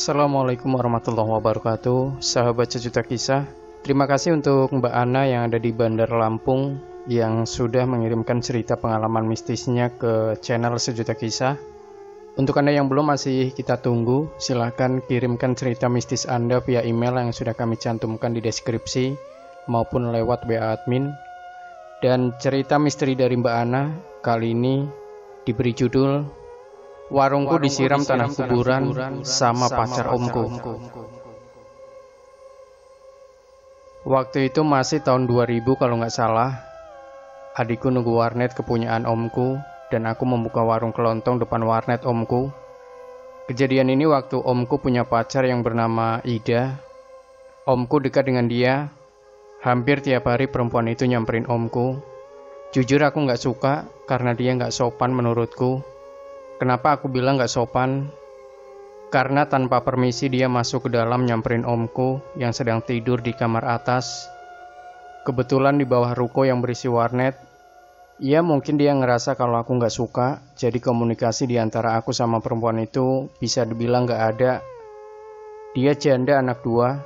Assalamualaikum warahmatullahi wabarakatuh, sahabat sejuta kisah. Terima kasih untuk Mbak Ana yang ada di Bandar Lampung yang sudah mengirimkan cerita pengalaman mistisnya ke channel Sejuta Kisah. Untuk Anda yang belum, masih kita tunggu. Silahkan kirimkan cerita mistis Anda via email yang sudah kami cantumkan di deskripsi maupun lewat WA admin. Dan cerita misteri dari Mbak Ana kali ini diberi judul Warungku disiram tanah kuburan sama pacar omku. Waktu itu masih tahun 2000 kalau nggak salah. Adikku nunggu warnet kepunyaan omku dan aku membuka warung kelontong depan warnet omku. Kejadian ini waktu omku punya pacar yang bernama Ida. Omku dekat dengan dia. Hampir tiap hari perempuan itu nyamperin omku. Jujur aku nggak suka karena dia nggak sopan menurutku. Kenapa aku bilang gak sopan? Karena tanpa permisi dia masuk ke dalam nyamperin omku yang sedang tidur di kamar atas. Kebetulan di bawah ruko yang berisi warnet. Ya mungkin dia ngerasa kalau aku gak suka, jadi komunikasi di antara aku sama perempuan itu bisa dibilang gak ada. Dia janda anak dua.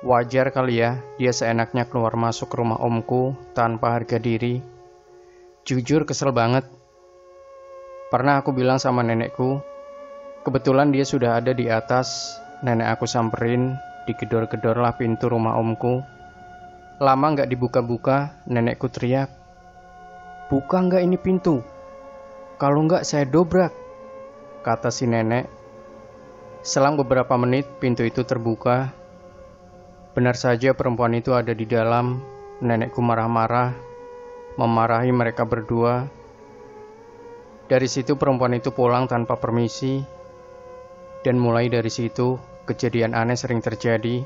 Wajar kali ya, dia seenaknya keluar masuk ke rumah omku tanpa harga diri. Jujur kesel banget. Pernah aku bilang sama nenekku, kebetulan dia sudah ada di atas. Nenek aku samperin, digedor-gedorlah pintu rumah omku. Lama gak dibuka-buka, nenekku teriak, "Buka gak ini pintu? Kalau gak saya dobrak," kata si nenek. Selang beberapa menit, pintu itu terbuka. Benar saja perempuan itu ada di dalam. Nenekku marah-marah, memarahi mereka berdua. Dari situ perempuan itu pulang tanpa permisi. Dan mulai dari situ, kejadian aneh sering terjadi.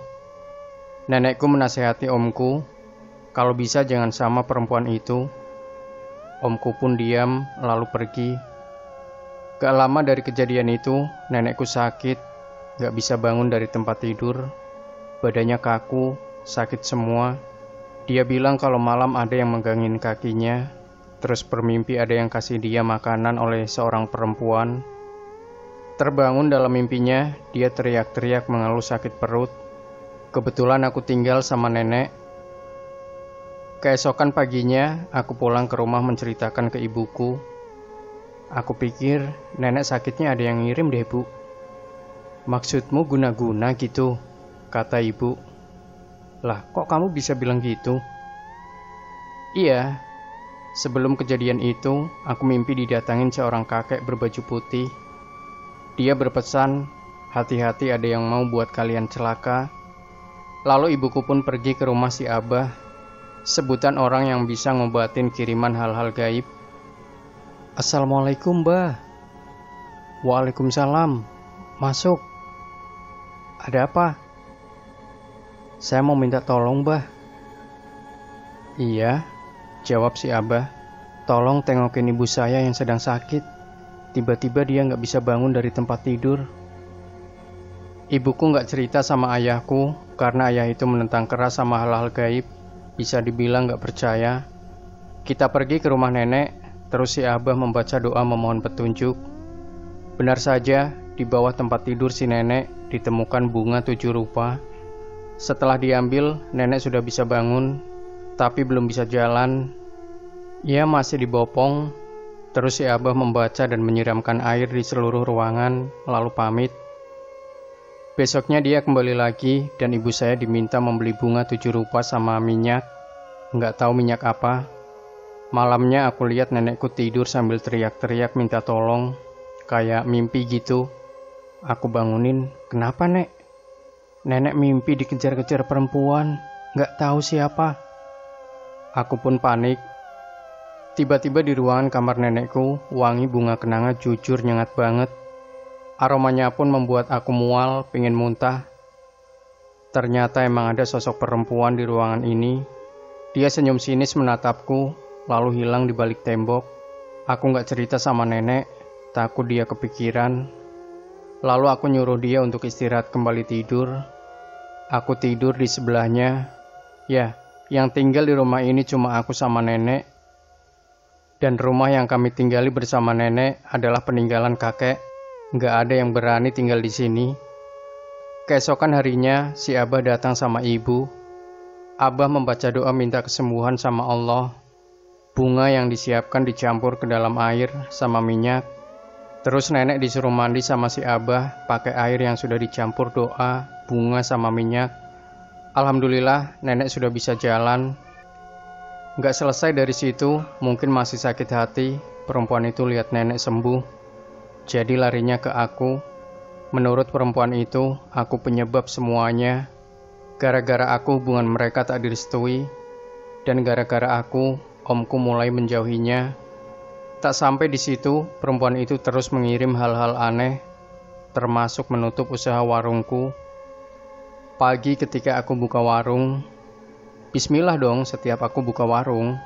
Nenekku menasehati omku, kalau bisa jangan sama perempuan itu. Omku pun diam, lalu pergi. Gak lama dari kejadian itu, nenekku sakit, gak bisa bangun dari tempat tidur. Badannya kaku, sakit semua. Dia bilang kalau malam ada yang megangin kakinya. Terus bermimpi ada yang kasih dia makanan oleh seorang perempuan. Terbangun dalam mimpinya, dia teriak-teriak mengeluh sakit perut. Kebetulan aku tinggal sama nenek. Keesokan paginya, aku pulang ke rumah menceritakan ke ibuku. Aku pikir nenek sakitnya ada yang ngirim deh, Bu. "Maksudmu guna-guna gitu?" kata ibu. "Lah, kok kamu bisa bilang gitu?" "Iya. Sebelum kejadian itu, aku mimpi didatangin seorang kakek berbaju putih. Dia berpesan, hati-hati ada yang mau buat kalian celaka." Lalu ibuku pun pergi ke rumah si Abah, sebutan orang yang bisa ngobatin kiriman hal-hal gaib. "Assalamualaikum, Mbah." "Waalaikumsalam. Masuk." "Ada apa?" "Saya mau minta tolong, Mbah." "Iya," jawab si Abah, "tolong tengokin ibu saya yang sedang sakit. Tiba-tiba dia gak bisa bangun dari tempat tidur." Ibuku gak cerita sama ayahku karena ayah itu menentang keras sama hal-hal gaib. Bisa dibilang gak percaya. Kita pergi ke rumah nenek, terus si Abah membaca doa memohon petunjuk. Benar saja, di bawah tempat tidur si nenek ditemukan bunga 7 rupa. Setelah diambil, nenek sudah bisa bangun, tapi belum bisa jalan. Ia masih dibopong. Terus si Abah membaca dan menyiramkan air di seluruh ruangan, lalu pamit. Besoknya dia kembali lagi dan ibu saya diminta membeli bunga 7 rupa sama minyak. Nggak tahu minyak apa. Malamnya aku lihat nenekku tidur sambil teriak-teriak minta tolong, kayak mimpi gitu. Aku bangunin, "Kenapa, Nek?" "Nenek mimpi dikejar-kejar perempuan, nggak tahu siapa." Aku pun panik. Tiba-tiba di ruangan kamar nenekku, wangi bunga kenanga jujur nyengat banget. Aromanya pun membuat aku mual, pengen muntah. Ternyata emang ada sosok perempuan di ruangan ini. Dia senyum sinis menatapku, lalu hilang di balik tembok. Aku gak cerita sama nenek, takut dia kepikiran. Lalu aku nyuruh dia untuk istirahat kembali tidur. Aku tidur di sebelahnya. Ya, yang tinggal di rumah ini cuma aku sama nenek. Dan rumah yang kami tinggali bersama nenek adalah peninggalan kakek. Nggak ada yang berani tinggal di sini. Keesokan harinya, si Abah datang sama ibu. Abah membaca doa minta kesembuhan sama Allah. Bunga yang disiapkan dicampur ke dalam air sama minyak. Terus nenek disuruh mandi sama si Abah pakai air yang sudah dicampur doa, bunga sama minyak. Alhamdulillah, nenek sudah bisa jalan. Nggak selesai dari situ, mungkin masih sakit hati. Perempuan itu lihat nenek sembuh, jadi larinya ke aku. Menurut perempuan itu, aku penyebab semuanya. Gara-gara aku hubungan mereka tak direstui, dan gara-gara aku, omku mulai menjauhinya. Tak sampai di situ, perempuan itu terus mengirim hal-hal aneh, termasuk menutup usaha warungku. Pagi ketika aku buka warung, bismillah dong setiap aku buka warung.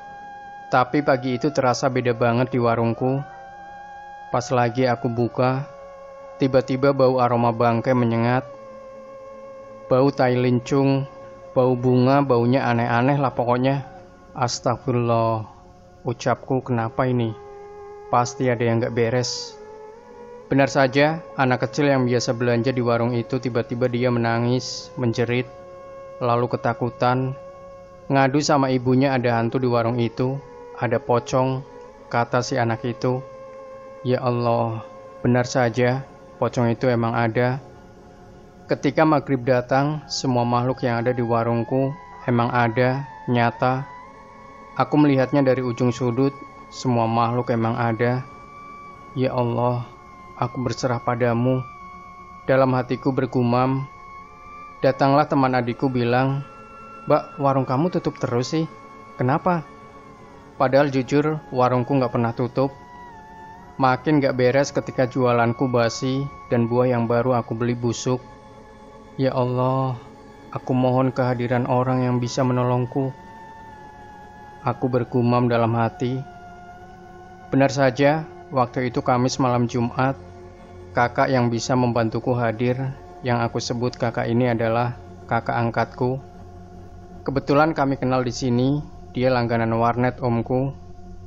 Tapi pagi itu terasa beda banget di warungku. Pas lagi aku buka, tiba-tiba bau aroma bangkai menyengat. Bau tai lincung, bau bunga, baunya aneh-aneh lah pokoknya. Astagfirullah, ucapku kenapa ini? Pasti ada yang gak beres. Benar saja, anak kecil yang biasa belanja di warung itu tiba-tiba dia menangis, menjerit, lalu ketakutan. Ngadu sama ibunya ada hantu di warung itu, ada pocong, kata si anak itu. Ya Allah, benar saja, pocong itu emang ada. Ketika maghrib datang, semua makhluk yang ada di warungku emang ada, nyata. Aku melihatnya dari ujung sudut, semua makhluk emang ada. Ya Allah, aku berserah padamu. Dalam hatiku bergumam. Datanglah teman adikku bilang, "Mbak, warung kamu tutup terus sih. Kenapa?" Padahal jujur, warungku gak pernah tutup. Makin gak beres ketika jualanku basi dan buah yang baru aku beli busuk. Ya Allah, aku mohon kehadiran orang yang bisa menolongku. Aku bergumam dalam hati. Benar saja, waktu itu Kamis malam Jumat, kakak yang bisa membantuku hadir. Yang aku sebut kakak ini adalah kakak angkatku. Kebetulan kami kenal di sini. Dia langganan warnet omku.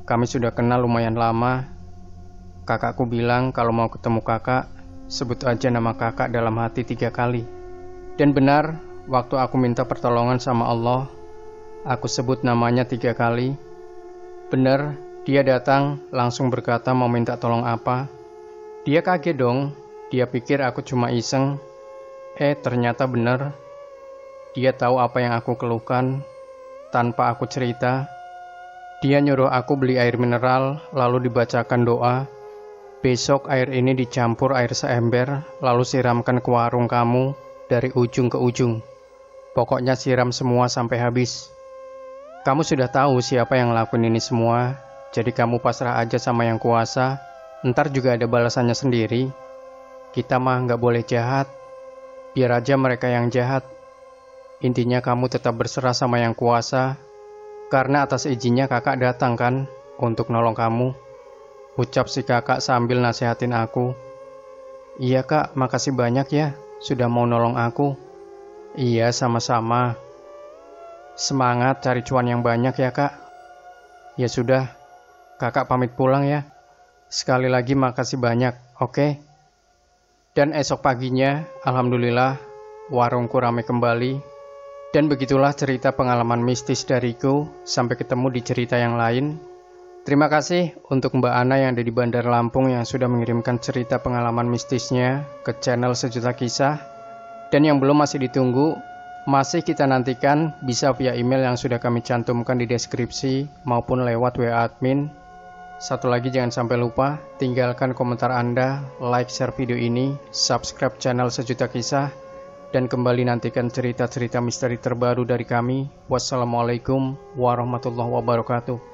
Kami sudah kenal lumayan lama. Kakakku bilang kalau mau ketemu kakak, sebut aja nama kakak dalam hati 3 kali. Dan benar, waktu aku minta pertolongan sama Allah, aku sebut namanya 3 kali. Benar, dia datang langsung berkata mau minta tolong apa. Dia kaget dong. Dia pikir aku cuma iseng. Ternyata benar. Dia tahu apa yang aku keluhkan. Tanpa aku cerita, dia nyuruh aku beli air mineral, lalu dibacakan doa. Besok air ini dicampur air seember, lalu siramkan ke warung kamu dari ujung ke ujung. Pokoknya siram semua sampai habis. Kamu sudah tahu siapa yang ngelakuin ini semua, jadi kamu pasrah aja sama yang kuasa. Ntar juga ada balasannya sendiri. Kita mah nggak boleh jahat. Biar aja mereka yang jahat. Intinya kamu tetap berserah sama yang kuasa. Karena atas izinnya kakak datang kan untuk nolong kamu. Ucap si kakak sambil nasihatin aku. Iya kak, makasih banyak ya sudah mau nolong aku. Iya, sama-sama. Semangat cari cuan yang banyak ya kak. Ya sudah, kakak pamit pulang ya. Sekali lagi makasih banyak, oke? Dan esok paginya, alhamdulillah, warungku ramai kembali. Dan begitulah cerita pengalaman mistis dariku. Sampai ketemu di cerita yang lain. Terima kasih untuk Mbak Ana yang ada di Bandar Lampung yang sudah mengirimkan cerita pengalaman mistisnya ke channel Sejuta Kisah. Dan yang belum masih ditunggu, masih kita nantikan bisa via email yang sudah kami cantumkan di deskripsi maupun lewat WA admin. Satu lagi jangan sampai lupa, tinggalkan komentar Anda, like share video ini, subscribe channel Sejuta Kisah, dan kembali nantikan cerita-cerita misteri terbaru dari kami. Wassalamualaikum warahmatullahi wabarakatuh.